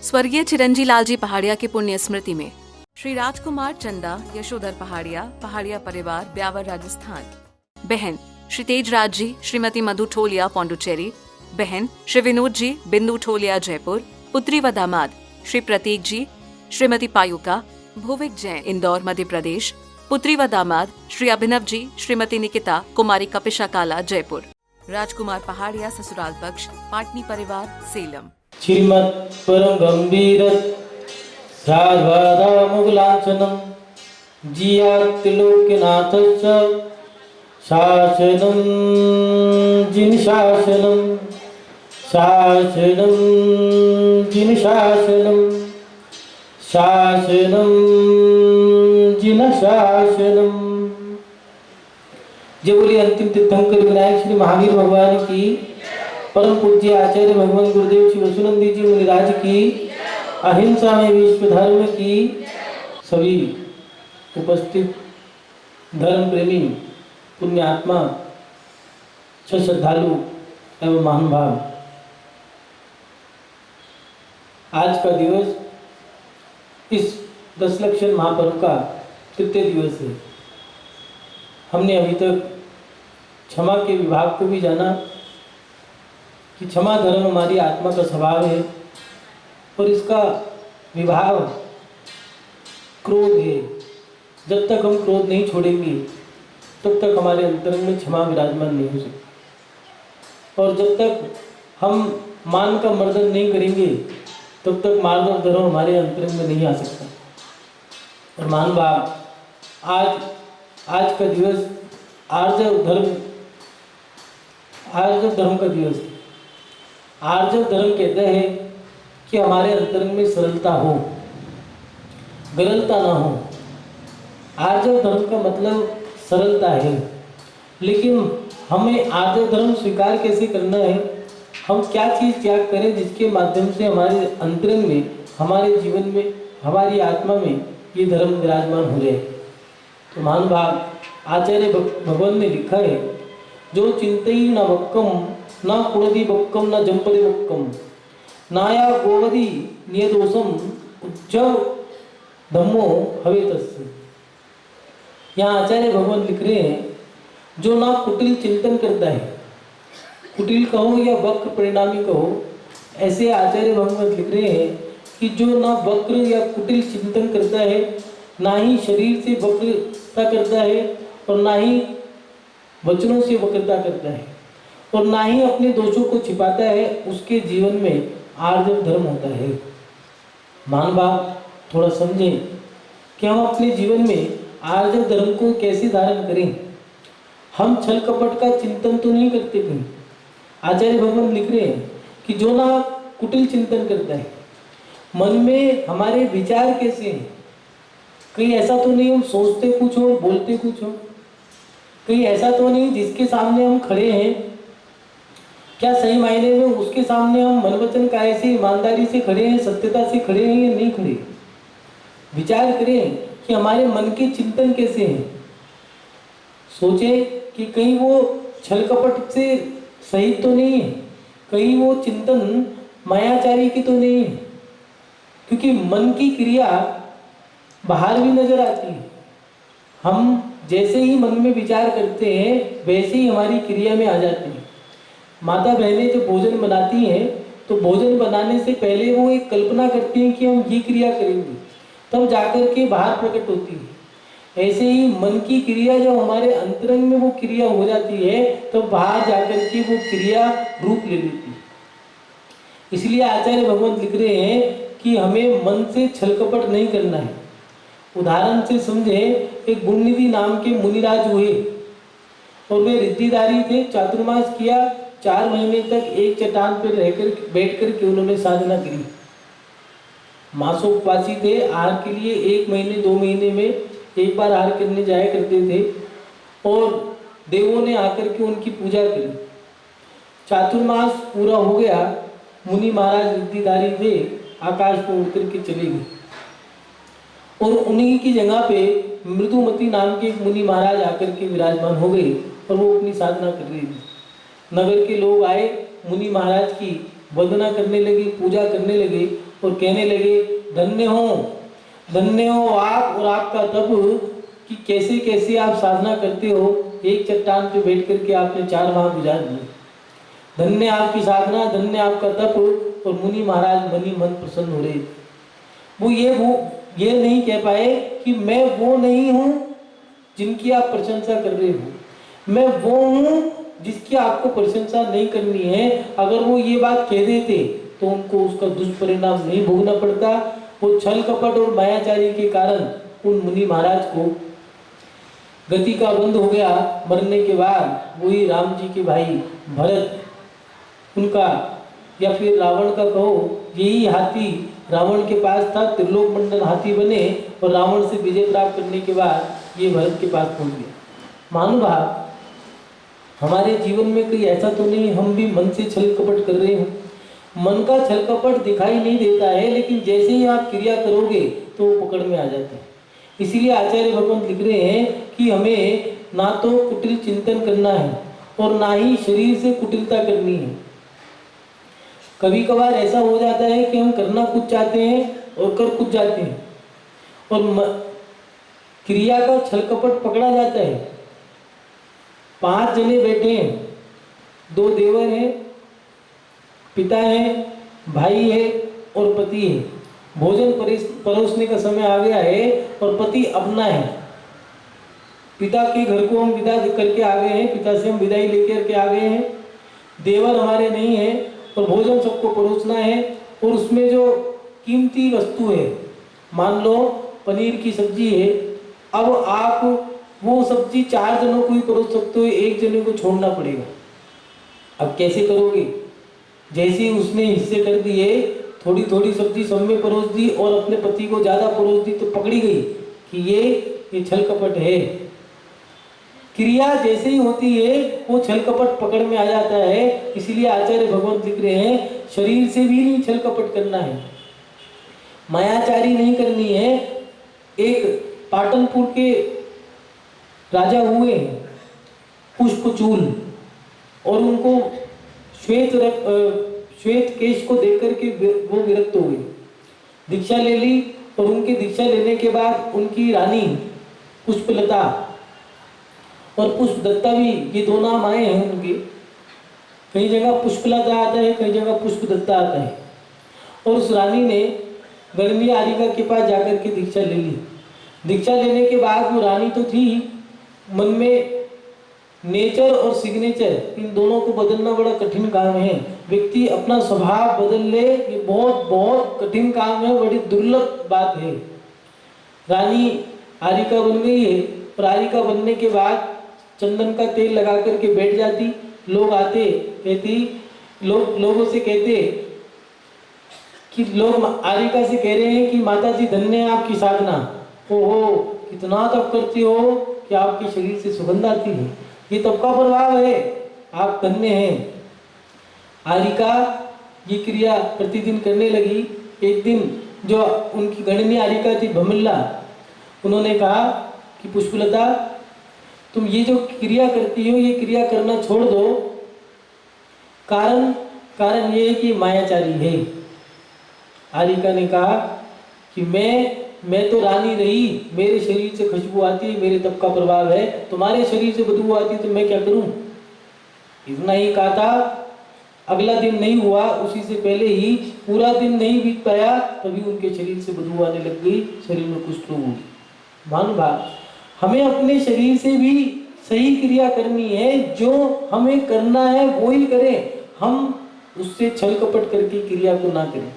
स्वर्गीय चिरंजी लालजी पहाड़िया की पुण्य स्मृति में श्री राजकुमार चंदा यशोधर पहाड़िया, पहाड़िया परिवार, ब्यावर, राजस्थान। बहन श्री तेजराज जी, श्रीमती मधु ठोलिया, पौंडुचेरी। बहन श्री विनोद जी, बिंदु ठोलिया, जयपुर। पुत्री व दामाद श्री प्रतीक जी, श्रीमती पायुका, भुविक जैन, इंदौर, मध्य प्रदेश। पुत्री व दामाद श्री अभिनव जी, श्रीमती निकिता, कुमारी कपिशा काला, जयपुर। राजकुमार पहाड़िया ससुराल पक्ष, पाटनी परिवार, सेलम। श्रीमत् परम गंभीर श्राद्धादा मुगलांचनम जियात्तिलोक्यनाथ शासनम जिन शासनम शासनम जिन शासनम शासनम जिन शासनम। जय बोलिए अंतिम तीर्थंकर विनायक श्री महावीर भगवान की, परम पूज्य आचार्य भगवान गुरुदेव श्री वसुनंदी जी मुनिराज की, अहिंसा में विश्व धर्म की, सभी उपस्थित धर्म प्रेमी पुण्यात्मा, श्रद्धालु एवं महान भाव। आज का दिवस इस दशलक्षण महापर्व का तृतीय दिवस है। हमने अभी तक क्षमा के विभाग को भी जाना कि क्षमा धर्म हमारी आत्मा का स्वभाव है और इसका विभाग क्रोध है। जब तक हम क्रोध नहीं छोड़ेंगे तब तक हमारे अंतरंग में क्षमा विराजमान नहीं हो सकती, और जब तक हम मान का मर्दन नहीं करेंगे तब तक मार्दव धर्म हमारे अंतरंग में नहीं आ सकता। और मान भाव, आज का दिवस आर्जव धर्म का दिवस है। आर्जव धर्म कहता है कि हमारे अंतरंग में सरलता हो, गललता ना हो। आर्जव धर्म का मतलब सरलता है, लेकिन हमें आर्जव धर्म स्वीकार कैसे करना है, हम क्या चीज़ त्याग करें जिसके माध्यम से हमारे अंतरंग में, हमारे जीवन में, हमारी आत्मा में ये धर्म विराजमान हो जाए। तो महान भाव आचार्य भगवान ने लिखा है, जो चिंतई न वक्कम न कुणदी बक्कम न जंपदे बक्कम नाया गोवदी नियदोषम उज्जव धम्मो हवे तस्य। यहाँ आचार्य भगवान लिख रहे हैं, जो ना कुटिल चिंतन करता है, कुटिल कहो या वक्र परिणामी कहो, ऐसे आचार्य भगवान लिख रहे हैं कि जो ना वक्र या कुटिल चिंतन करता है, ना ही शरीर से वक्रता करता है और ना ही वचनों से वक्रता करता है और ना ही अपने दोषों को छिपाता है, उसके जीवन में आर्जव धर्म होता है। मान भाव थोड़ा समझें कि हम अपने जीवन में आर्जव धर्म को कैसे धारण करें। हम छल कपट का चिंतन तो नहीं करते कहीं। आचार्य भगवान लिख रहे हैं कि जो ना कुटिल चिंतन करता है, मन में हमारे विचार कैसे हैं, कहीं ऐसा तो नहीं हम सोचते कुछ हो बोलते कुछ हो, कहीं ऐसा तो नहीं जिसके सामने हम खड़े हैं, क्या सही मायने में उसके सामने हम मन वचन काया से ईमानदारी से खड़े हैं, सत्यता से खड़े हैं या नहीं खड़े। विचार करें कि हमारे मन के चिंतन कैसे हैं। सोचें कि कहीं वो छल कपट से सहित तो नहीं है, कहीं वो चिंतन मायाचारी की तो नहीं है, क्योंकि मन की क्रिया बाहर भी नजर आती है। हम जैसे ही मन में विचार करते हैं वैसे ही हमारी क्रिया में आ जाती है। माता बहनें जब भोजन बनाती हैं तो भोजन बनाने से पहले वो एक कल्पना करती हैं कि हम ये क्रिया करेंगे, तब जाकर के बाहर प्रकट होती है। ऐसे ही मन की क्रिया जब हमारे अंतरंग में वो क्रिया हो जाती है तब बाहर जाकर के वो क्रिया रूप ले लेती है। इसलिए आचार्य भगवान लिख रहे हैं कि हमें मन से छल कपट नहीं करना है। उदाहरण से समझे, एक गुणनिधि नाम के मुनिराज हुए और वे रिद्धिदारी थे। चातुर्मास किया, 4 महीने तक एक चट्टान पर रहकर बैठ कर के उन्होंने साधना करी। मासोपवासी थे, आहार के लिए 1 महीने 2 महीने में एक बार आहार करने जाया करते थे और देवों ने आकर के उनकी पूजा करी। चातुर्मास पूरा हो गया, मुनि महाराज रिद्धिदारी थे, आकाश में उड़ कर के चले गए और उन्हीं की जगह पे मृदुमती नाम के एक मुनि महाराज आकर के विराजमान हो गए और वो अपनी साधना कर रहे थे। नगर के लोग आए, मुनि महाराज की वंदना करने लगे, पूजा करने लगे और कहने लगे, धन्य हो आप और आपका तप कि कैसे कैसे आप साधना करते हो। एक चट्टान पे बैठ करके आपने 4 माह गुजार दिए। धन्य आपकी साधना, धन्य आपका तप। और मुनि महाराज मन प्रसन्न हो रहे। वो ये नहीं कह पाए कि मैं वो नहीं हूँ जिनकी आप प्रशंसा कर रहे हो, मैं वो हूँ जिसकी आपको प्रशंसा नहीं करनी है। अगर वो ये बात कह देते तो उनको उसका दुष्परिणाम नहीं भोगना पड़ता। वो छल कपट और मायाचारी के कारण उन मुनि महाराज को गति का बंद हो गया। मरने के बाद वही राम जी के भाई भरत, उनका या फिर रावण का कहो, यही हाथी रावण के पास था, त्रिलोक मंडल हाथी बने और रावण से विजय प्राप्त करने के बाद ये भरत के पास पहुंच गया। महानुभाव, हमारे जीवन में कोई ऐसा तो नहीं हम भी मन से छल कपट कर रहे हो। मन का छल कपट दिखाई नहीं देता है, लेकिन जैसे ही आप क्रिया करोगे तो वो पकड़ में आ जाता है। इसीलिए आचार्य भगवान लिख रहे हैं कि हमें ना तो कुटिल चिंतन करना है और ना ही शरीर से कुटिलता करनी है। कभी कभार ऐसा हो जाता है कि हम करना कुछ चाहते हैं और कर कुछ जाते हैं और क्रिया का छल कपट पकड़ा जाता है। 5 जने बैठे हैं, 2 देवर हैं, पिता है, भाई है और पति है। भोजन परोसने का समय आ गया है और पति अपना है। पिता के घर को हम विदा करके आ गए हैं, पिता से हम विदाई लेकर के आ गए हैं। देवर हमारे नहीं है और भोजन सबको परोसना है। और उसमें जो कीमती वस्तु है, मान लो पनीर की सब्जी है, अब आप वो सब्जी 4 जनों को ही परोस सकते हो, 1 जने को छोड़ना पड़ेगा। अब कैसे करोगे? जैसे उसने हिस्से कर दिए, थोड़ी थोड़ी सब्जी सब में परोस दी और अपने पति को ज्यादा परोस दी तो पकड़ी गई कि ये छल कपट है। क्रिया जैसे ही होती है वो छल कपट पकड़ में आ जाता है। इसीलिए आचार्य भगवत लिख रहे हैं, शरीर से भी नहीं छल कपट करना है, मायाचारी नहीं करनी है। एक पाटनपुर के राजा हुए पुष्पचूल और उनको श्वेत केश को देख करके वो विरक्त हो गई, दीक्षा ले ली। और उनकी दीक्षा लेने के बाद उनकी रानी पुष्पलता और पुष्पदत्ता भी, ये 2 नाम आए हैं उनके। कई जगह पुष्पलता आता है, कई जगह पुष्पदत्ता आता है। और उस रानी ने गर्मी आरिका के पास जाकर के दीक्षा ले ली। दीक्षा लेने के बाद वो रानी तो थी, मन में नेचर और सिग्नेचर इन दोनों को बदलना बड़ा कठिन काम है। व्यक्ति अपना स्वभाव बदल ले, ये बहुत बहुत कठिन काम है, बड़ी दुर्लभ बात है। रानी आरिका बन गई है और आरिका बनने के बाद चंदन का तेल लगा करके बैठ जाती। लोग आते, कहती, लोगों से कहते कि लोग आरिका से कह रहे हैं कि माता जी धन्य है आपकी साधना, ओहो कितना तप करती हो कि आपके शरीर से सुगंध आती है, ये तप का प्रभाव है, आप धन्य हैं। आरिका ये क्रिया प्रतिदिन करने लगी। एक दिन जो उनकी गणनी आरिका थी भमिल्ला, उन्होंने कहा कि पुष्पलता तुम ये जो क्रिया करती हो ये क्रिया करना छोड़ दो, कारण ये है कि मायाचारी है। आरिका ने कहा कि मैं तो रानी रही, मेरे शरीर से खुशबू आती है, मेरे तप का प्रभाव है, तुम्हारे शरीर से बदबू आती है तो मैं क्या करूं? इतना ही कहा था। अगला दिन नहीं हुआ, उसी से पहले ही पूरा दिन नहीं बीत पाया, तभी उनके शरीर से बदबू आने लग गई, शरीर में कुष्ठ रोग हुई। महानुभाव, हमें अपने शरीर से भी सही क्रिया करनी है, जो हमें करना है वो ही करें। हम उससे छल कपट करके क्रिया को ना करें।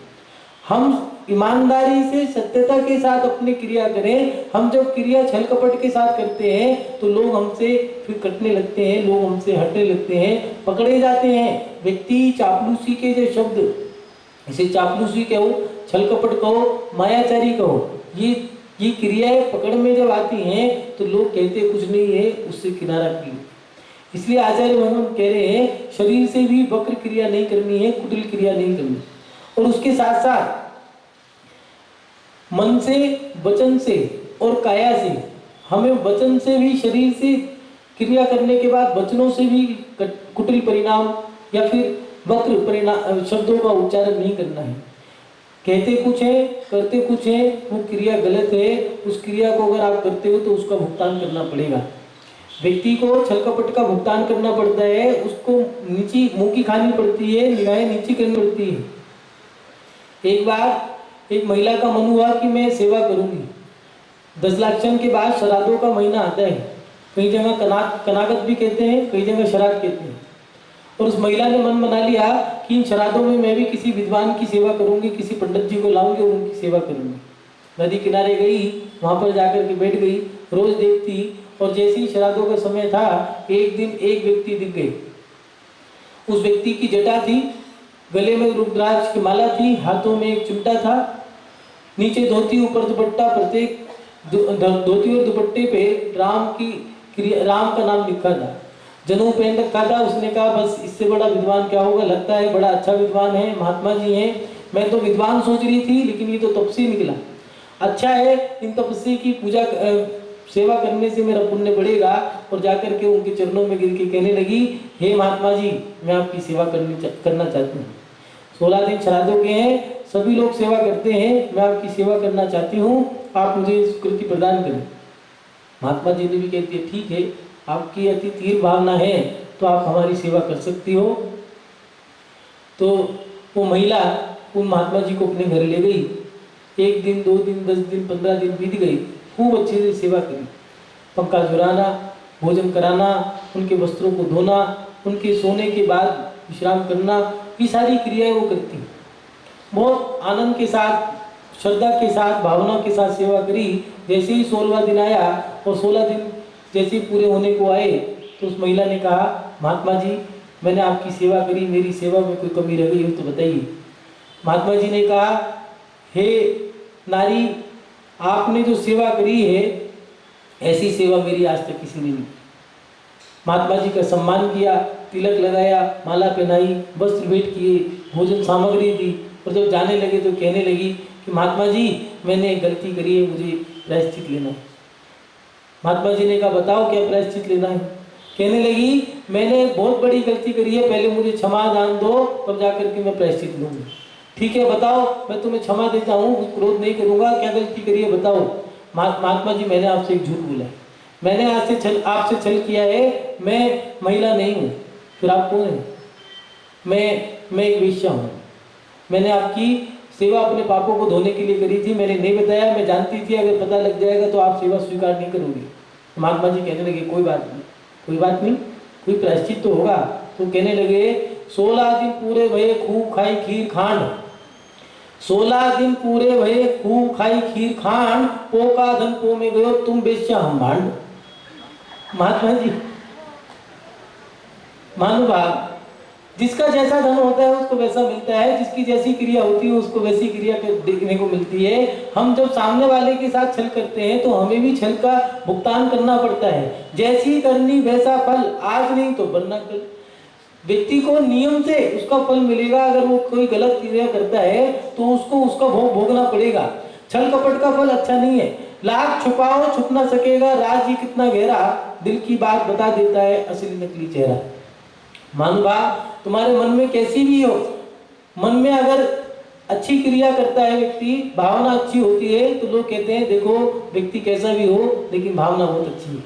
हम ईमानदारी से सत्यता के साथ अपनी क्रिया करें। हम जब क्रिया छल कपट के साथ करते हैं तो लोग हमसे फिर कटने लगते हैं, लोग हमसे हटने लगते हैं, पकड़े जाते हैं। व्यक्ति चापलूसी के जो शब्द, इसे चापलूसी कहो, छल कपट कहो, मायाचारी कहो, ये क्रियाएं पकड़ में जब आती हैं तो लोग कहते कुछ नहीं है, उससे किनारा किए। इसलिए आचार्य भगवान कह रहे हैं शरीर से भी वक्र क्रिया नहीं करनी है, कुटिल क्रिया नहीं करनी। और उसके साथ साथ मन से, वचन से और काया से, हमें वचन से भी, शरीर से क्रिया करने के बाद वचनों से भी कुटिल परिणाम या फिर वक्र परिणाम शब्दों का उच्चारण नहीं करना है। कहते कुछ है करते कुछ है, वो क्रिया गलत है। उस क्रिया को अगर आप करते हो तो उसका भुगतान करना पड़ेगा। व्यक्ति को छल कपट का भुगतान करना पड़ता है, उसको नीची मुंह की खानी पड़ती है, निगाहें नीची करनी पड़ती है। एक बार एक महिला का मन हुआ कि मैं सेवा करूंगी। 10 लाक्षण के बाद श्राद्धों का महीना आता है, कई जगह कनागत भी कहते हैं, कई जगह श्राद्ध कहते हैं। और उस महिला ने मन बना लिया कि इन श्राद्धों में मैं भी किसी विद्वान की सेवा करूंगी, किसी पंडित जी को लाऊंगी और उनकी सेवा करूंगी। नदी किनारे गई, वहां पर जाकर के बैठ गई, रोज देखती। और जैसे ही श्राद्धों का समय था, एक दिन एक व्यक्ति दिख गए। उस व्यक्ति की जटा थी, गले में रुद्राक्ष की माला थी, हाथों में एक चिमटा था, नीचे धोती ऊपर दुपट्टा, प्रत्येक धोती और दुपट्टे पे राम का नाम लिखा था, जनेऊ पहन रखा था। उसने कहा बस इससे बड़ा विद्वान क्या होगा, लगता है बड़ा अच्छा विद्वान है, महात्मा जी हैं। मैं तो विद्वान सोच रही थी, लेकिन ये तो तपस्वी निकला। अच्छा है, इन तपस्वी की पूजा सेवा करने से मेरा पुण्य बढ़ेगा। और जाकर के उनके चरणों में गिर के कहने लगी, हे महात्मा जी, मैं आपकी सेवा करना चाहती हूँ। 16 दिन श्राद्धों के हैं, सभी लोग सेवा करते हैं, मैं आपकी सेवा करना चाहती हूँ, आप मुझे स्वीकृति प्रदान करें। महात्मा जी ने भी कहती है, ठीक है, आपकी अति तीव्र भावना है तो आप हमारी सेवा कर सकती हो। तो वो महिला उन महात्मा जी को अपने घर ले गई। 1 दिन 2 दिन 10 दिन 15 दिन बीत गई, खूब अच्छे से सेवा करी। पंखा झुराना, भोजन कराना, उनके वस्त्रों को धोना, उनके सोने के बाद विश्राम करना, ये सारी क्रियाएं वो करती। बहुत आनंद के साथ, श्रद्धा के साथ, भावना के साथ सेवा करी। जैसे ही 16वां दिन आया और 16 दिन जैसे पूरे होने को आए, तो उस महिला ने कहा, महात्मा जी, मैंने आपकी सेवा करी, मेरी सेवा में कोई कमी रह गई हो तो बताइए। महात्मा जी ने कहा, हे नारी, आपने जो सेवा करी है, ऐसी सेवा मेरी आज तक किसी ने नहीं। महात्मा जी का सम्मान किया, तिलक लगाया, माला पहनाई, वस्त्र भेंट किए, भोजन सामग्री दी। और जब जाने लगे तो कहने लगी कि महात्मा जी, मैंने एक गलती करी है, मुझे प्रायश्चित लेना है। महात्मा जी ने कहा, बताओ क्या प्रायश्चित लेना है। कहने लगी, मैंने बहुत बड़ी गलती करी है, पहले मुझे क्षमा दान दो, तब जाकर के मैं प्रायश्चित लूँगी। ठीक है, बताओ, मैं तुम्हें क्षमा देता हूँ, क्रोध नहीं करूँगा, क्या गलती करी है बताओ। महात्मा जी, मैंने आपसे एक झूठ बोला है, मैंने आपसे छल किया है, मैं महिला नहीं हूँ। फिर आप कौन है? मैं एक वेश्या हूँ। मैंने आपकी सेवा अपने पापों को धोने के लिए करी थी, मैंने नहीं बताया, मैं जानती थी अगर पता लग जाएगा तो आप सेवा स्वीकार नहीं करोगे। महात्मा जी कहने लगे, कोई बात नहीं, कोई बात नहीं, कोई प्रायश्चित तो होगा। तो कहने लगे, 16 दिन पूरे भये खूब खाई खीर खांड, 16 दिन पूरे भये खूब खाई खीर खांड, पोका धन पो में गयो तुम बेश्या हम भांड। महात्मा जी, महानुभाव, जिसका जैसा धन होता है उसको वैसा मिलता है, जिसकी जैसी क्रिया होती है उसको वैसी क्रिया देखने को मिलती है। हम जब सामने वाले के साथ छल करते हैं तो हमें भी छल का भुगतान करना पड़ता है। जैसी करनी वैसा फल, आज नहीं तो वरना कल। व्यक्ति को नियम से उसका फल मिलेगा। अगर वो कोई गलत क्रिया करता है तो उसको उसका भोग भोगना पड़ेगा। छल कपट का फल अच्छा नहीं है। लाख छुपाओ छुप ना सकेगा, राज ही कितना गहरा, दिल की बात बता देता है असली नकली चेहरा। महानुभाव, तुम्हारे मन में कैसी भी हो, मन में अगर अच्छी क्रिया करता है व्यक्ति, भावना अच्छी होती है, तो लोग कहते हैं देखो व्यक्ति कैसा भी हो लेकिन भावना बहुत अच्छी है।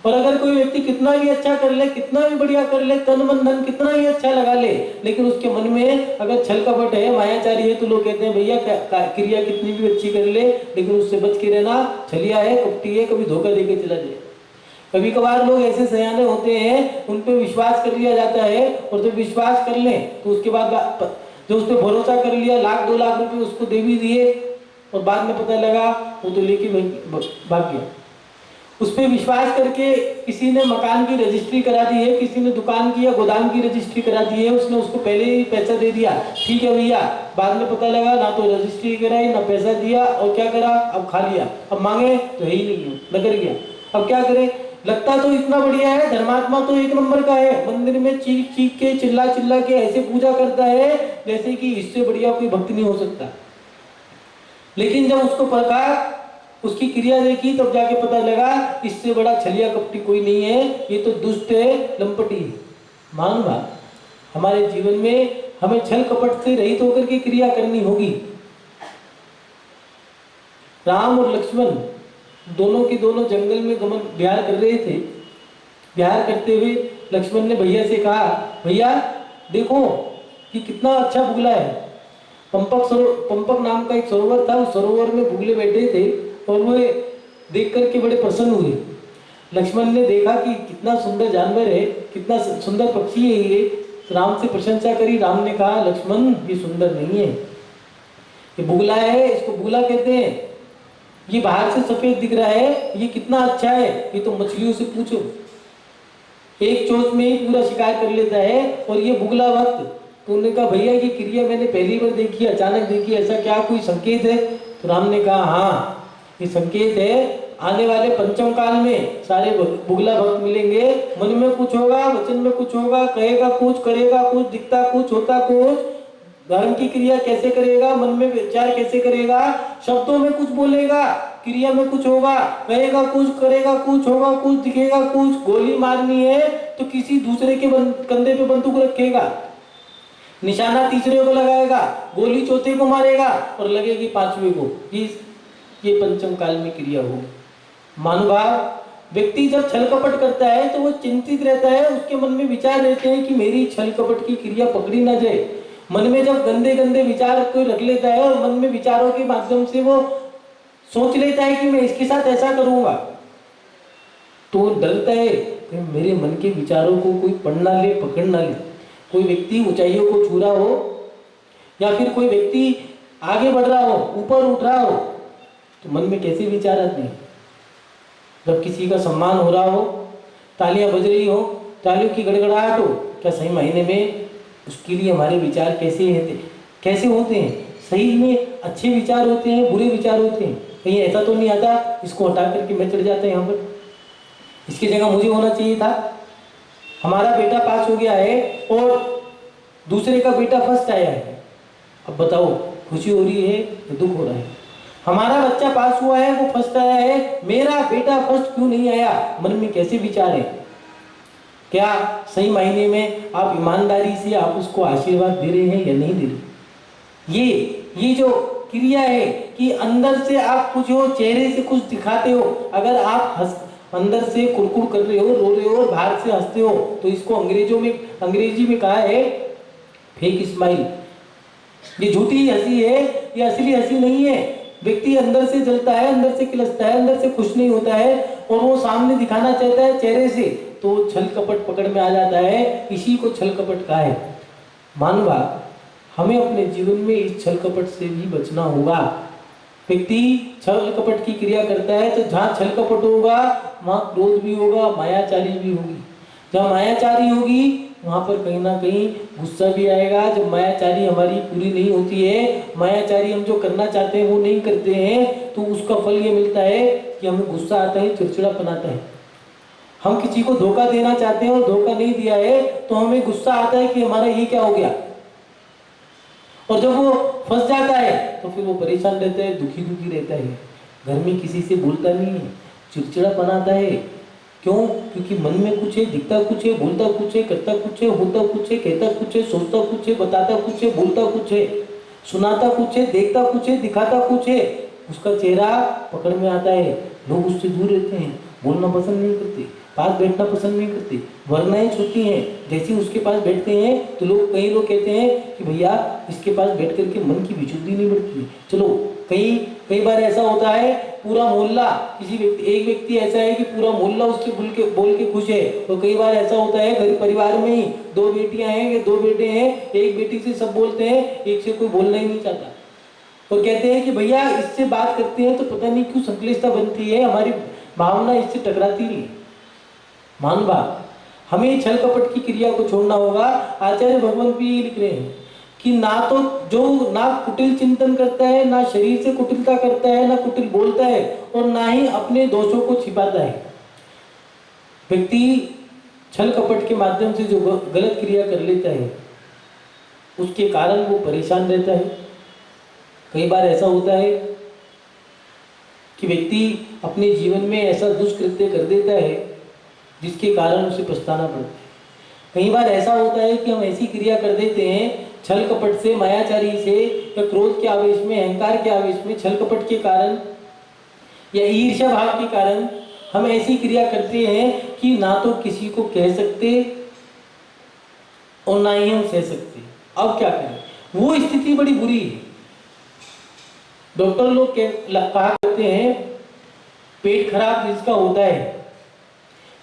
और अगर कोई व्यक्ति कितना भी अच्छा कर ले, कितना भी बढ़िया कर ले, तन मन धन कितना ही अच्छा लगा ले, लेकिन उसके मन में अगर छल कपट है, मायाचारी है, तो लोग कहते हैं भैया क्रिया कितनी भी अच्छी कर ले लेकिन उससे बच के रहना, छलिया है, कपटी है, कभी धोखा देके चला जाए। कभी कभार लोग ऐसे सयाने होते हैं, उन पे विश्वास कर लिया जाता है, और जब विश्वास कर लें तो उसके बाद जो उस पर भरोसा कर लिया, 1-2 लाख रुपए उसको दे भी दिए और बाद में पता लगा वो तो लेके भाग गया। उस पर विश्वास करके किसी ने मकान की रजिस्ट्री करा दी है, किसी ने दुकान की या गोदाम की रजिस्ट्री करा दी है, उसने उसको पहले ही पैसा दे दिया, ठीक है भैया, बाद में पता लगा ना तो रजिस्ट्री कराई ना पैसा दिया, और क्या करा, अब खा लिया, अब मांगे तो है ही नहीं, नगर गया, अब क्या करे। लगता तो इतना बढ़िया है, धर्मात्मा तो 1 नंबर का है, मंदिर में चीख चीख के चिल्ला चिल्ला के ऐसे पूजा करता है जैसे कि इससे बढ़िया कोई भक्त नहीं हो सकता। लेकिन जब उसको परखा, उसकी क्रिया देखी, तब जाके पता लगा इससे बड़ा छलिया कपटी कोई नहीं है, ये तो दुष्ट है, लंपटी है। मानवा, हमारे जीवन में हमें छल कपट से रहित होकर के क्रिया करनी होगी। राम और लक्ष्मण दोनों के दोनों जंगल में गमन विहार कर रहे थे। विहार करते हुए लक्ष्मण ने भैया से कहा, भैया देखो कि कितना अच्छा बुगला है। पंपक नाम का एक सरोवर था, उस सरोवर में बुगले बैठे थे और वो देख करके बड़े प्रसन्न हुए। लक्ष्मण ने देखा कि कितना सुंदर जानवर है, कितना सुंदर पक्षी है ये। राम से प्रशंसा करी। राम ने कहा, लक्ष्मण ये सुंदर नहीं है, ये बुगला है, इसको बुगला कहते हैं। ये बाहर से सफेद दिख रहा है, ये कितना अच्छा है, ये तो मछलियों से पूछो, एक चोंच में ही पूरा शिकार कर लेता है। और ये बुगला वक्त। तो उन्होंने कहा, भैया ये क्रिया मैंने पहली बार देखी, अचानक देखी, ऐसा क्या कोई संकेत है? तो राम ने कहा, हाँ ये संकेत है, आने वाले पंचम काल में सारे बुगला भक्त मिलेंगे। मन में कुछ होगा, वचन में कुछ होगा, कहेगा कुछ, करेगा कुछ, दिखता कुछ, होता कुछ। धर्म की क्रिया कैसे करेगा, मन में विचार कैसे करेगा, शब्दों में कुछ बोलेगा, क्रिया में कुछ होगा, कहेगा कुछ, करेगा कुछ, होगा कुछ, दिखेगा कुछ। गोली मारनी है तो किसी दूसरे के कंधे पे बंदूक रखेगा, निशाना तीसरे को लगाएगा, गोली चौथे को मारेगा और लगेगी पांचवे को। ये पंचम काल में क्रिया होगी। मानुभाव, व्यक्ति जब छल कपट करता है तो वो चिंतित रहता है, उसके मन में विचार रहते हैं कि मेरी छल कपट की क्रिया पकड़ी ना जाए। मन में जब गंदे गंदे विचार कोई रख लेता है और मन में विचारों के माध्यम से वो सोच लेता है कि मैं इसके साथ ऐसा करूंगा, तो वो डरता है कि मेरे मन के विचारों को कोई पढ़ ना ले, पकड़ ना ले। कोई व्यक्ति ऊंचाइयों को छू रहा हो या फिर कोई व्यक्ति आगे बढ़ रहा हो, ऊपर उठ रहा हो, तो मन में कैसे विचार आते हैं? जब किसी का सम्मान हो रहा हो, तालियां बज रही हो, तालियों की गड़गड़ाहट हो, क्या सही मायने में उसके लिए हमारे विचार कैसे होते हैं? सही में अच्छे विचार होते हैं, बुरे विचार होते हैं? कहीं ऐसा तो नहीं आता इसको हटा करके मैं चढ़ जाता है यहाँ पर, इसकी जगह मुझे होना चाहिए था। हमारा बेटा पास हो गया है और दूसरे का बेटा फर्स्ट आया है, अब बताओ खुशी हो रही है या दुख हो रहा है? हमारा बच्चा पास हुआ है, वो फर्स्ट आया है, मेरा बेटा फर्स्ट क्यों नहीं आया? मन में कैसे विचार है? क्या सही मायने में आप ईमानदारी से आप उसको आशीर्वाद दे रहे हैं या नहीं दे रहे? ये जो क्रिया है कि अंदर से आप कुछ हो, चेहरे से कुछ दिखाते हो। अगर आप अंदर से कुड़कुड़ कर रहे हो, रो रहे हो और बाहर से हंसते हो, तो इसको अंग्रेजी में कहा है फेक स्माइल। ये झूठी हंसी है, ये असली हंसी नहीं है। व्यक्ति अंदर से जलता है, अंदर से किलसता है, अंदर से खुश नहीं होता है और वो सामने दिखाना चाहता है चेहरे से, तो छल कपट पकड़ में आ जाता है। इसी को छल कपट कहा है। मानवा, हमें अपने जीवन में इस छल कपट से भी बचना होगा। व्यक्ति छल कपट की क्रिया करता है तो जहाँ छल कपट होगा वहाँ क्रोध भी होगा, मायाचारी भी होगी। जहाँ मायाचारी होगी वहाँ पर कहीं ना कहीं गुस्सा भी आएगा। जब मायाचारी हमारी पूरी नहीं होती है, मायाचारी हम जो करना चाहते हैं वो नहीं करते हैं, तो उसका फल ये मिलता है कि हमें गुस्सा आता है, चिड़चिड़ापन आता है। हम किसी को धोखा देना चाहते हैं और धोखा नहीं दिया है तो हमें गुस्सा आता है कि हमारा ये क्या हो गया। और जब वो फंस जाता है तो फिर वो परेशान रहता है, दुखी रहता है, घर में किसी से बोलता नहीं है, चिड़चिड़ापन आता है। क्यों? क्योंकि मन में कुछ है, दिखता कुछ है, बोलता कुछ है, करता कुछ है, होता कुछ है, कहता कुछ है, सोचता कुछ है, बताता कुछ है, बोलता कुछ है, सुनाता कुछ है, देखता कुछ है, दिखाता कुछ है। उसका चेहरा पकड़ में आता है। लोग उससे दूर रहते हैं, बोलना पसंद नहीं करते, पास बैठना पसंद नहीं करते, वरनाएं छूती हैं। जैसे उसके पास बैठते हैं तो कई लोग कहते हैं कि भैया इसके पास बैठ करके मन की विशुद्धि नहीं बढ़ती है। चलो कई बार ऐसा होता है, पूरा मोहल्ला एक व्यक्ति ऐसा है कि पूरा मोहल्ला उससे बोल के खुश है। तो कई बार ऐसा होता है घर परिवार में ही 2 बेटियां हैं या 2 बेटे हैं, एक बेटी से सब बोलते हैं, एक से कोई बोलना ही नहीं चाहता। तो कहते हैं कि भैया इससे बात करते हैं तो पता नहीं क्यों संकलिष्टता बनती है, हमारी भावना इससे टकराती नहीं। मानवा, हमें छल कपट की क्रिया को छोड़ना होगा। आचार्य भगवान भी ये लिख रहे हैं कि ना कुटिल चिंतन करता है, ना शरीर से कुटिलता करता है, ना कुटिल बोलता है और ना ही अपने दोषों को छिपाता है। व्यक्ति छल कपट के माध्यम से जो गलत क्रिया कर लेता है उसके कारण वो परेशान रहता है। कई बार ऐसा होता है कि व्यक्ति अपने जीवन में ऐसा दुष्कृत्य कर देता है जिसके कारण उसे पछताना पड़ता है। कई बार ऐसा होता है कि हम ऐसी क्रिया कर देते हैं छल कपट से, मायाचारी से या क्रोध के आवेश में, अहंकार के आवेश में, छल कपट के कारण या ईर्ष्या भाव के कारण हम ऐसी क्रिया करते हैं कि ना तो किसी को कह सकते और ना ही हम सह सकते। अब क्या करें? वो स्थिति बड़ी बुरी है। डॉक्टर लोग कहा करते हैं पेट खराब जिसका होता है,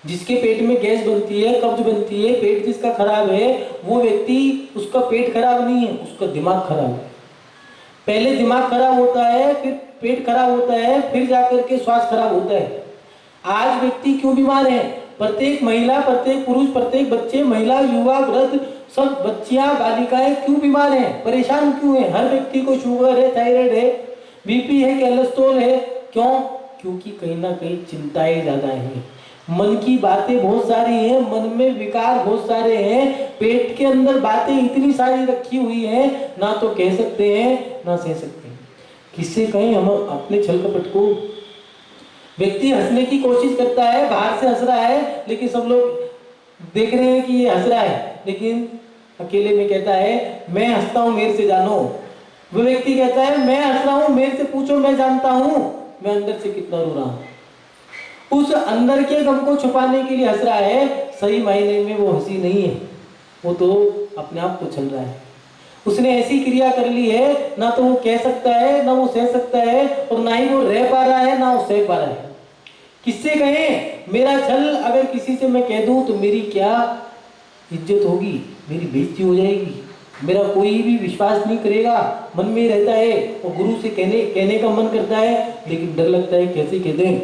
जिसके पेट में गैस बनती है, कब्ज बनती है, पेट जिसका खराब है, वो व्यक्ति, उसका पेट खराब नहीं है, उसका दिमाग खराब है। पहले दिमाग खराब होता है, फिर पेट खराब होता है, फिर जाकर के स्वास्थ्य खराब होता है। आज व्यक्ति क्यों बीमार है? प्रत्येक महिला, प्रत्येक पुरुष, प्रत्येक बच्चे, महिला, युवा, वृद्ध, सब बच्चियां, बालिकाएं क्यों बीमार हैं? परेशान क्यों है? हर व्यक्ति को शुगर है, थायराइड है, बीपी है, कोलेस्ट्रॉल है। क्यों? क्योंकि कहीं ना कहीं चिंताएं ज्यादा हैं, मन की बातें बहुत सारी हैं, मन में विकार बहुत सारे हैं, पेट के अंदर बातें इतनी सारी रखी हुई हैं, ना तो कह सकते हैं ना सह सकते हैं। किससे कहें हम अपने छल कपट को? व्यक्ति हंसने की कोशिश करता है, बाहर से हंस रहा है, लेकिन सब लोग देख रहे हैं कि ये हंस रहा है, लेकिन अकेले में कहता है मैं हंसता हूं, मेरे से जानो। वो व्यक्ति कहता है मैं हंस रहा हूं, मेरे से पूछो, मैं जानता हूं मैं अंदर से कितना रो रहा हूं। उस अंदर के गम को छुपाने के लिए हंस रहा है, सही मायने में वो हंसी नहीं है, वो तो अपने आप को छल रहा है। उसने ऐसी क्रिया कर ली है, ना तो वो कह सकता है, ना वो सह सकता है, और ना ही वो रह पा रहा है, ना वो सह पा रहा है। किससे कहें? मेरा छल अगर किसी से मैं कह दूं तो मेरी क्या इज्जत होगी? मेरी बेइज्जती हो जाएगी, मेरा कोई भी विश्वास नहीं करेगा, मन में रहता है। और गुरु से कहने का मन करता है, लेकिन डर लगता है कैसे कह दें,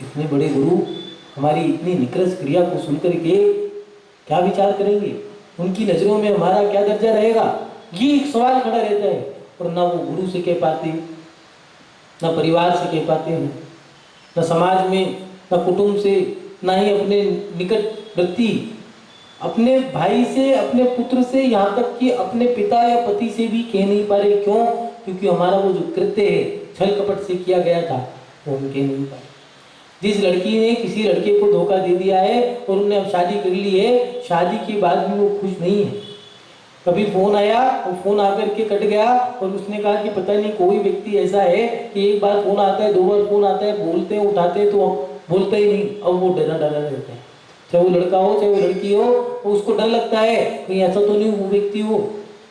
इतने बड़े गुरु हमारी इतनी निकृष्ट क्रिया को सुनकर के क्या विचार करेंगे, उनकी नजरों में हमारा क्या दर्जा रहेगा, ये एक सवाल खड़ा रहता है। और ना वो गुरु से कह पाते, ना परिवार से कह पाते हैं, ना समाज में, ना कुटुंब से, ना ही अपने निकटवर्ती, अपने भाई से, अपने पुत्र से, यहाँ तक कि अपने पिता या पति से भी कह नहीं पा रहे। क्यों? क्योंकि हमारा वो जो कृत्य है छल कपट से किया गया था, वो हम कह नहीं पाए। जिस लड़की ने किसी लड़के को धोखा दे दिया है और उन्हें अब शादी कर ली है, शादी के बाद भी वो खुश नहीं है। कभी फोन आया और फोन आकर के कट गया, और उसने कहा कि पता नहीं कोई व्यक्ति ऐसा है कि एक बार फोन आता है, दो बार फोन आता है, बोलते हैं उठाते हैं तो बोलता ही नहीं, अब वो डरा डरा रहता है। चाहे वो लड़का हो चाहे वो लड़की हो, तो उसको डर लगता है कहीं ऐसा तो नहीं वो व्यक्ति हो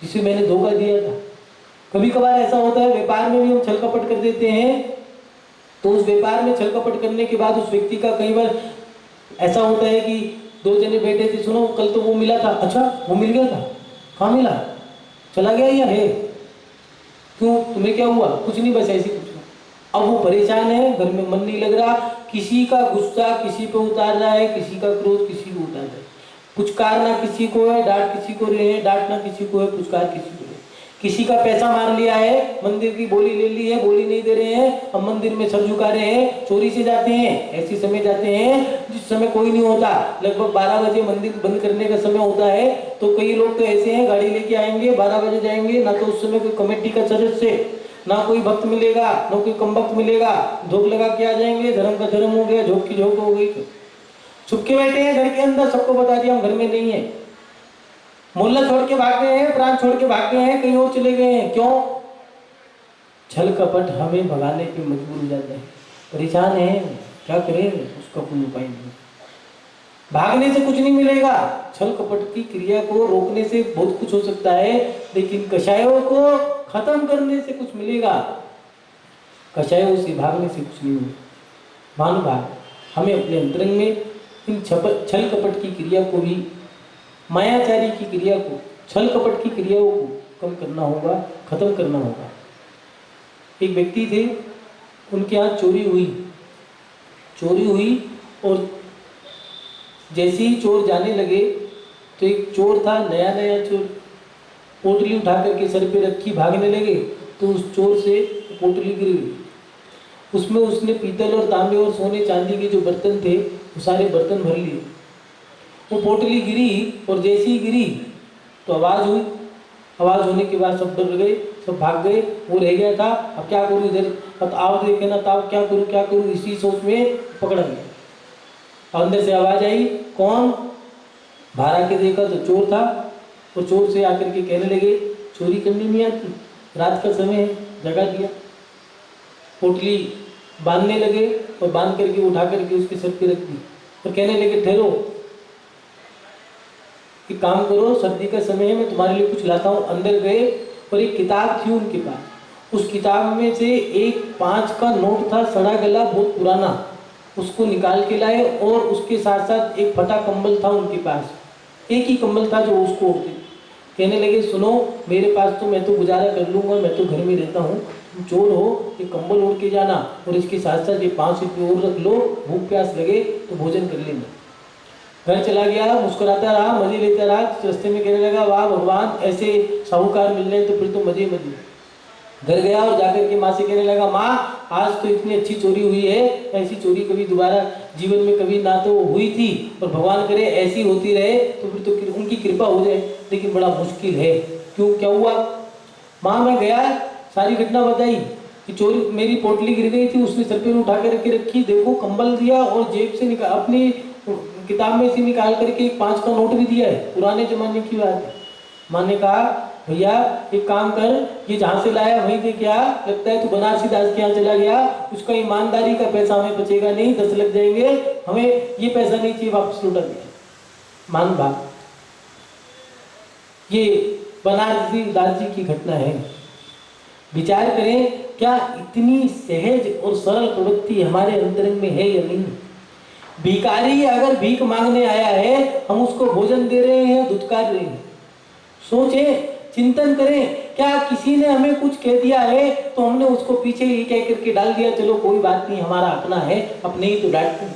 जिसे मैंने धोखा दिया था। कभी कभार ऐसा होता है, व्यापार में भी हम छल कपट कर देते हैं, तो उस व्यापार में छल कपट करने के बाद उस व्यक्ति का कई बार ऐसा होता है कि दो जने बैठे थे, सुनो कल तो वो मिला था, अच्छा वो मिल गया था, कहाँ मिला, चला गया या है, क्यों तुम्हें क्या हुआ? कुछ नहीं, बस ऐसे कुछ। अब वो परेशान है, घर में मन नहीं लग रहा, किसी का गुस्सा किसी पे उतार रहा है, किसी का क्रोध किसी को उतार रहा है, पुचकार ना किसी को है, डांट किसी को रहे हैं, डांट ना किसी को है, पुचकार किसी को है। किसी का पैसा मार लिया है, मंदिर की बोली ले ली है, बोली नहीं दे रहे हैं, अब मंदिर में सर झुका रहे हैं, चोरी से जाते हैं, ऐसे समय जाते हैं जिस समय कोई नहीं होता, लगभग 12 बजे मंदिर बंद करने का समय होता है, तो कई लोग तो ऐसे हैं गाड़ी लेके आएंगे, 12 बजे जाएंगे, ना तो उस समय कोई कमेटी का सदस्य, ना कोई भक्त मिलेगा, ना कोई कम भक्त मिलेगा, धूप लगा के आ जाएंगे, धर्म का धर्म हो गया, झोंक की झोंक हो गई। छुप के बैठे हैं घर के अंदर, सबको बता दिया हम घर में नहीं है, मोहल्ला छोड़ के भाग गए हैं, प्रांत छोड़ के भाग गए हैं, कहीं और चले गए हैं। क्यों? छल कपट हमें भगाने पे मजबूर हो जाते हैं, परेशान है, क्या करें, उसका कोई उपाय नहीं। भागने से कुछ नहीं मिलेगा, छल कपट की क्रिया को रोकने से बहुत कुछ हो सकता है, लेकिन कषायों को खत्म करने से कुछ मिलेगा, कषायों से भागने से कुछ नहीं मिलेगा। भाग हमें अपने अंतरंग में इन छल कपट की क्रिया को भी, मायाचारी की क्रिया को, छल कपट की क्रियाओं को कम करना होगा, खत्म करना होगा। एक व्यक्ति थे, उनके यहाँ चोरी हुई और जैसे ही चोर जाने लगे तो एक चोर था, नया चोर, पोटली उठा करके सर पे रखी, भागने लगे तो उस चोर से पोटली गिर गई। उसमें उसने पीतल और तांबे और सोने चांदी के जो बर्तन थे वो सारे बर्तन भर लिए। वो पोटली गिरी और जैसे ही गिरी तो आवाज़ हुई, आवाज़ होने के बाद सब डर गए, सब भाग गए, वो रह गया था, अब क्या करूँ, इधर अब आओ देखे ना, तब क्या करूँ, इसी सोच में पकड़ा गया। अंदर से आवाज़ आई, कौन? बाहर आके देखा तो चोर था, और चोर से आकर के कहने लगे चोरी करनी नहीं आती, रात का समय है, जगा दिया। पोटली बांधने लगे और बांध करके उठा करके उसके सर पे रख दी और कहने लगे ठहरो, एक काम करो, सर्दी का समय है, मैं तुम्हारे लिए कुछ लाता हूँ। अंदर गए और एक किताब थी उनके पास। उस किताब में से एक 5 का नोट था, सड़ा गला, बहुत पुराना, उसको निकाल के लाए और उसके साथ साथ एक फटा कंबल था उनके पास, एक ही कंबल था जो उसको ओढ़ते। कहने लगे सुनो, मेरे पास तो मैं तो गुजारा कर लूँगा, मैं तो घर में रहता हूँ, तुम चोर हो, ये कंबल ओढ़ के जाना और इसके साथ साथ ये 5 रुपये और रख लो, भूख प्यास लगे तो भोजन कर लेना। घर चला गया, मुस्कुराता रहा, मजे लेता रहा। रास्ते में कहने लगा वाह भगवान, ऐसे साहूकार मिल रहे तो फिर तो मजे मजे। घर गया और जाकर के माँ से कहने लगा माँ, आज तो इतनी अच्छी चोरी हुई है, ऐसी चोरी कभी दोबारा जीवन में कभी ना तो हुई थी और भगवान करे ऐसी होती रहे तो फिर तो उनकी कृपा हो जाए, लेकिन बड़ा मुश्किल है। क्यों, क्या हुआ? माँ मैं गया, सारी घटना बताई कि चोरी, मेरी पोटली गिर गई थी, उसने सर पे उठा के रखी, देखो कंबल दिया और जेब से निकाल, अपनी किताब में से निकाल करके एक 5 का नोट भी दिया है, पुराने जमाने की बात है। माँ ने कहा भैया एक काम कर, ये जहाँ से लाया वहीं दे, क्या लगता है तू बनारसी दास के यहाँ चला गया, उसका ईमानदारी का पैसा हमें बचेगा नहीं, 10 लग जाएंगे, हमें ये पैसा नहीं चाहिए, वापस लौटा दिया। मान भाग, ये बनारसी दास जी की घटना है। विचार करें, क्या इतनी सहज और सरल प्रवृत्ति हमारे अंतरंग में है या नहीं? भिखारी अगर भीख मांगने आया है, हम उसको भोजन दे रहे हैं, धुतकार रहे हैं। सोचें, चिंतन करें, क्या किसी ने हमें कुछ कह दिया है तो हमने उसको पीछे ये कह करके डाल दिया, चलो कोई बात नहीं, हमारा अपना है, अपने ही तो डांटते हैं।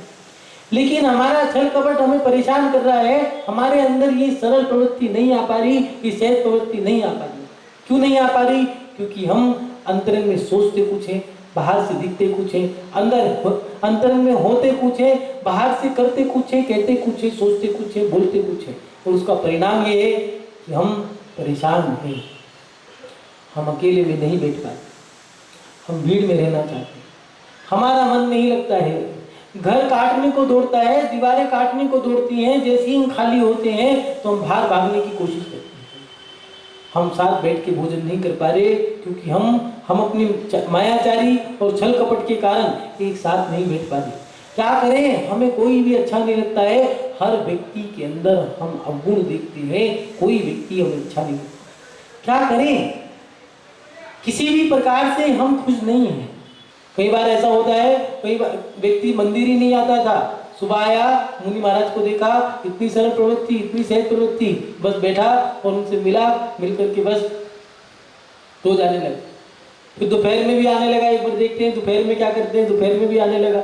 लेकिन हमारा छल कपट हमें परेशान कर रहा है, हमारे अंदर ये सरल प्रवृत्ति नहीं आ पा रही, ये सहज प्रवृत्ति नहीं आ पा रही। क्यों नहीं आ पा रही? क्योंकि हम अंतरंग में सोचते कुछ है, बाहर से दिखते कुछ है, अंतरंग में होते कुछ है, बाहर से करते कुछ है, कहते कुछ है, सोचते कुछ है, बोलते कुछ है, और उसका परिणाम ये है कि हम परेशान हैं। हम अकेले में नहीं बैठ पाते, हम भीड़ में रहना चाहते हैं, हमारा मन नहीं लगता है, घर काटने को दौड़ता है, दीवारें काटने को दौड़ती हैं, जैसे ही हम खाली होते हैं तो हम बाहर भागने की कोशिश करते हैं। हम साथ बैठ के भोजन नहीं कर पा रहे क्योंकि हम अपनी मायाचारी और छल कपट के कारण एक साथ नहीं बैठ पा रहे। क्या करें, हमें कोई भी अच्छा नहीं लगता है, हर व्यक्ति के अंदर हम अवगुण देखते हैं, कोई व्यक्ति हमें अच्छा नहीं लगता। क्या करें, किसी भी प्रकार से हम खुश नहीं हैं। कई बार ऐसा होता है, कई बार व्यक्ति मंदिर ही नहीं आता था, सुबह आया, मुनि महाराज को देखा, इतनी सरल प्रवृत्ति, इतनी सहज प्रवृत्ति, बस बैठा और उनसे मिला, मिलकर के बस रोज आने लगा। फिर दोपहर में भी आने लगा, एक बार देखते हैं दोपहर में क्या करते हैं, दोपहर में भी आने लगा।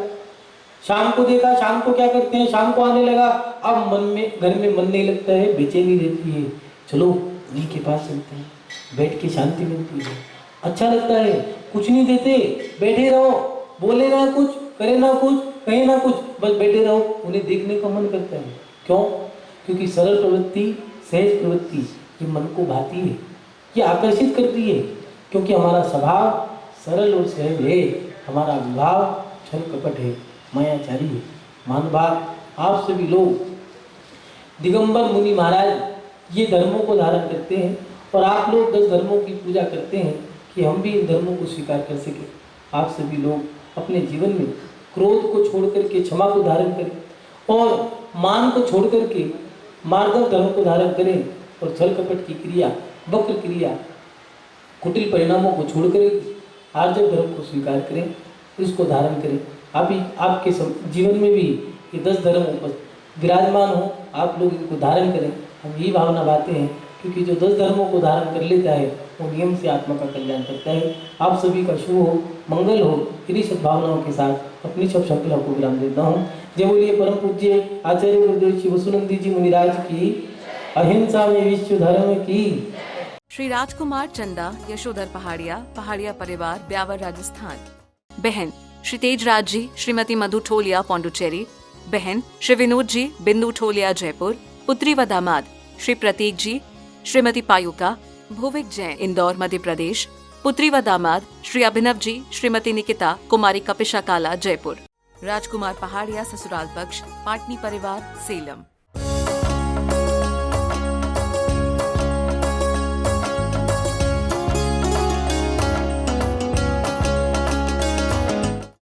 शाम को देखा, शाम को क्या करते हैं, शाम को आने लगा। अब मन में, घर में मन नहीं लगता है, बेचैनी रहती है, चलो उन्हीं के पास चलते हैं, बैठ के शांति मिलती है, अच्छा लगता है। कुछ नहीं देते, बैठे रहो, बोले ना कुछ, करे ना कुछ, कहे ना कुछ, बस बैठे रहो, उन्हें देखने का मन करता है। क्यों? क्योंकि सरल प्रवृत्ति, सहज प्रवृत्ति ये मन को भाती है, ये आकर्षित करती है, क्योंकि हमारा स्वभाव सरल और सहज है, हमारा विभाव छल कपट है, मायाचारी है। मान भाग, आप सभी लोग दिगंबर मुनि महाराज ये धर्मों को धारण करते हैं और आप लोग 10 धर्मों की पूजा करते हैं कि हम भी इन धर्मों को स्वीकार कर सकें। आप सभी लोग अपने जीवन में क्रोध को छोड़ करके क्षमा को धारण करें और मान को छोड़ करके मार्दव धर्म को धारण करें और छल कपट की क्रिया, वक्र क्रिया, कुटिल परिणामों को छोड़ कर आर्जव धर्म को स्वीकार करें, इसको धारण करें। अभी आपके जीवन में भी ये 10 धर्म विराजमान हो, आप लोग इनको धारण करें। हम यही भावना बातें हैं, क्योंकि जो 10 धर्मों को धारण कर लेता है वो नियम से आत्मा का कल्याण करता है। आप सभी का शुभ हो, मंगल हो। इन्हीं सद्भावनाओं के साथ अपनी सब शक्तियों को विराम देता हूँ। जय बोलिए परम पूज्य आचार्य गुरुदेव श्री वसुनंदी जी मुनिराज की, अहिंसा में विश्व धर्म की। श्री राजकुमार चंदा यशोधर पहाड़िया, पहाड़िया परिवार, ब्यावर राजस्थान। बहन श्री तेजराज जी, श्रीमती मधु ठोलिया पौंडुचेरी। बहन श्री विनोद जी, बिंदु ठोलिया जयपुर। पुत्री व दामाद श्री प्रतीक जी, श्रीमती पायुका, भुविक जैन इंदौर मध्य प्रदेश। पुत्री व दामाद श्री अभिनव जी, श्रीमती निकिता, कुमारी कपिशा काला जयपुर। राजकुमार पहाड़िया ससुराल पक्ष, पाटनी परिवार, सेलम।